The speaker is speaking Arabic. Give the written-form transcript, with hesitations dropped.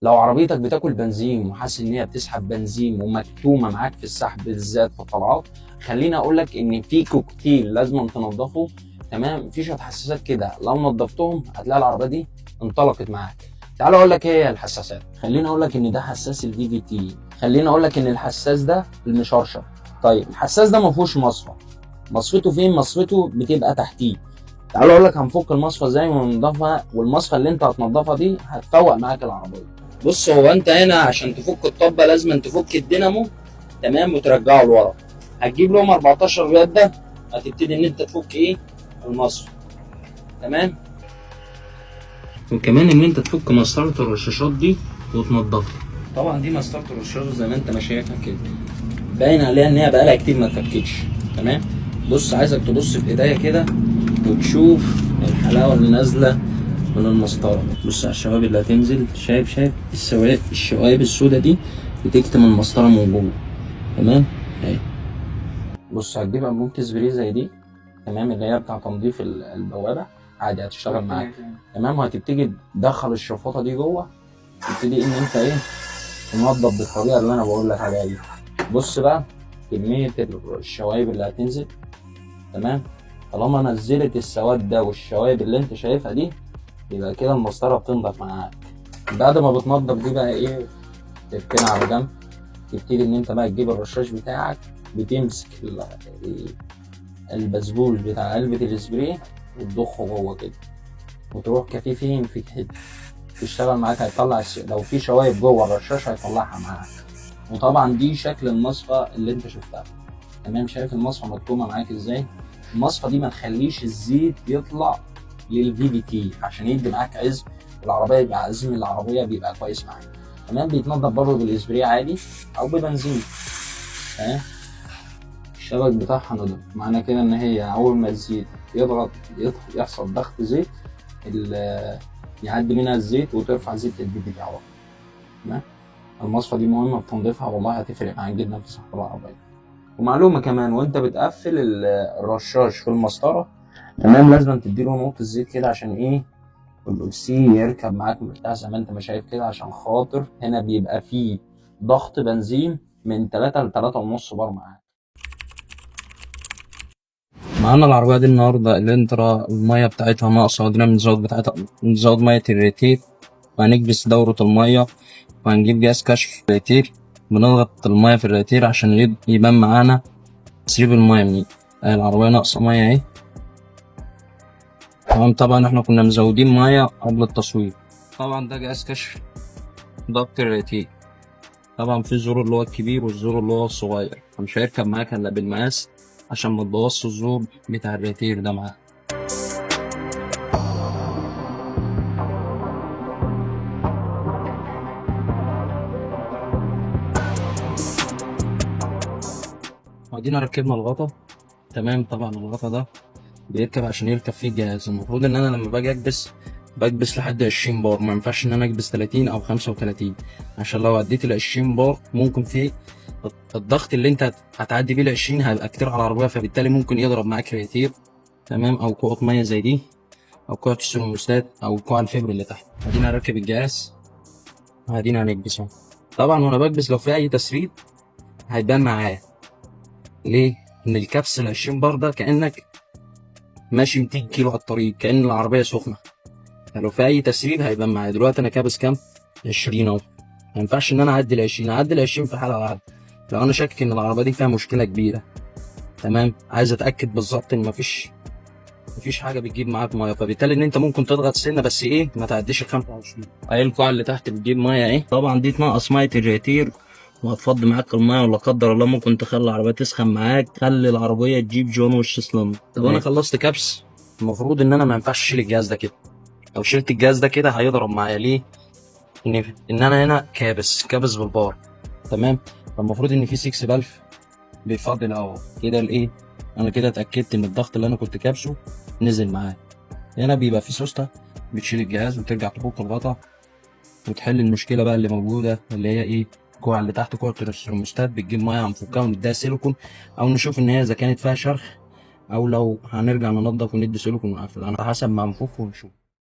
لو عربيتك بتاكل بنزين وحاسس ان هي بتسحب بنزين ومكتومه معاك في السحب بالذات في الطلعات، خليني اقول لك ان في كوكتيل لازم تنضفه. تمام، في شويه حساسات كده لو نضفتهم هتلاقي العربيه دي انطلقت معاك. تعال اقول لك ايه هي الحساسات. خليني اقول لك ان ده حساس الفي في تي. خليني اقول لك ان الحساس ده المشرشر. طيب الحساس ده ما فيهوش مصفى. مصفته فين؟ مصفته بتبقى تحتيه. تعال اقول لك هنفك المصفى ازاي وننضفها، والمصفى اللي انت هتنضفها دي هتفوق معاك العربيه. بص، هو انت هنا عشان تفك الطبه لازم تفك الدينامو. تمام، وترجعه لورا. هتجيب لهم 14 يده، هتبتدي ان انت تفك ايه؟ المصفى. تمام، وكمان ان انت تفك مسطره الرشاشات دي وتنضفها. طبعا دي مسطره الرشاش زي ما انت ما شايفها كده، باين عليها ان هي بقالها كتير ما اتفكتش. تمام، بص عايزك تبص في ايديا كده وتشوف الحلاوه اللي نازله من المسطره. بص على الشوائب اللي هتنزل، شايف الشوائب السوداء دي بتكتم المسطره من جوه. تمام اهي. بص هتجيب انبوبه سبراي زي دي، تمام، اللي هي بتاع تنظيف البوابه، عادي هتشتغل معاك. تمام، وهتبتدي تدخل الشفاطه دي جوه، تبتدي ان انت ايه؟ تنضف بالطريقه اللي انا بقول لك عليها دي. بص بقى كميه الشوايب اللي هتنزل. تمام، طالما نزلت السواد ده والشوايب اللي انت شايفها دي، يبقى كده المسطره بتنضف معاك. بعد ما بتنضف دي بقى ايه؟ تركنها على جنب. تبتدي ان انت بقى تجيب الرشاش بتاعك، بتمسك البسبوس بتاع علبة السبراي وتضخه جوه كده، وتروح كفيفين في حته تشتغل معاك. هيطلع لو في شوايب جوه الرشاش هيطلعها معاك. وطبعا دي شكل المصفى اللي انت شفتها. تمام، شايف المصفى مكتومه معاك ازاي؟ المصفى دي ما تخليش الزيت يطلع للفي في تي عشان يدي معاك عزم العربيه، يبقى عزم العربيه بيبقى كويس معاك. تمام، بيتنضف برضه بالاسبري عادي او ببنزين. تمام، الشبك بتاعها نضف، معنى كده ان هي اول ما الزيت يضغط يحصل ضغط زيت، يعدي منها الزيت وترفع زيت البي بي على طول. تمام، المصفى دي مهمه في تنظيفها، والله هتفرق معاك جدا في صحه العربيه. ومعلومه كمان، وانت بتقفل الرشاش في المسطره، تمام، لازم تديله نقطه زيت كده عشان ايه؟ السي يركب معاك مرتاح زي ما انت ما شايف كده، عشان خاطر هنا بيبقى فيه ضغط بنزين من 3 ل 3.5 بار معاك. معانا العربية دي النهاردة الانترا، المية بتاعتها ناقصة، ودينا بنزود مية الريتير، وهنكبس دورة المية، وهنجيب جهاز كشف الريتير، بنضغط المية في الريتير عشان يبان معانا تسريب المية منين. العربية ناقصة مية اهي. تمام، طبعا احنا كنا مزودين مية قبل التصوير. طبعا ده جهاز كشف ضغط الريتير، طبعا في الزور اللي هو الكبير والزور اللي هو الصغير، فمش هيركب معاك الا بالمقاس عشان ما تبوظش الزور بتاع الريتير ده معاك. وادينا ركبنا الغطا. تمام، طبعا الغطا ده بيركب عشان يركب فيه الجهاز. المفروض ان انا لما باجي بكبس لحد 20 بار، ما ينفعش ان انا اكبس 30 او 35، عشان لو عديت ال 20 بار ممكن في الضغط اللي انت هتعدي بيه ال 20 هيبقى كتير على العربيه، فبالتالي ممكن يضرب معاك ريتير. تمام، او كوع ميه زي دي، او كوع السيرموستات، او كوع الفبر اللي تحت. ادينا راكب الجهاز، ادينا هنكبسه. طبعا وانا بكبس لو في اي تسريب هيبان معايا. ليه؟ ان الكبس ال 20 بار ده كانك ماشي 200 كيلو على الطريق، كأن العربية سخنة. لو في أي تسريب هيبان معايا. دلوقتي أنا كابس كام؟ 20 أهو. ما ينفعش إن أنا أعدي ال 20، أعدي ال 20 في حالة واحدة لو أنا شاكك إن العربية دي فيها مشكلة كبيرة. تمام، عايز أتأكد بالظبط إن مفيش حاجة بتجيب معاك مية، فبالتالي إن أنت ممكن تضغط سنة بس إيه؟ ما تعديش ال 25. أهي القاع اللي تحت بتجيب مية أهي. طبعا دي تنقص مية الريتير وهتفضي معاك المية، ولا قدر الله ممكن تخلي العربية تسخن معاك، تخلي العربية تجيب جون وش سلم. طب أنا خلصت كبس، المفروض ان انا ما ينفعش اشيل الجهاز ده كده. لو شلت الجهاز ده كده هيضرب معايا. ليه؟ ان انا هنا كابس بالبار. تمام، فالمفروض ان في 6 بلف بيفضي الاول كده الايه. انا كده اتاكدت ان الضغط اللي انا كنت كابسه نزل معايا. هنا بيبقى في سوسته بتشيل الجهاز وترجع تفك الغطا وتحل المشكله بقى اللي موجوده، اللي هي ايه؟ الكوع اللي تحت كوع الترموستات، بتجيب ميه هنفكها ونديها سيليكون، او نشوف ان هي اذا كانت فيها شرخ، او لو هنرجع ننضف وندي سيليكون ونقفل على حسب ما هنفك ونشوف.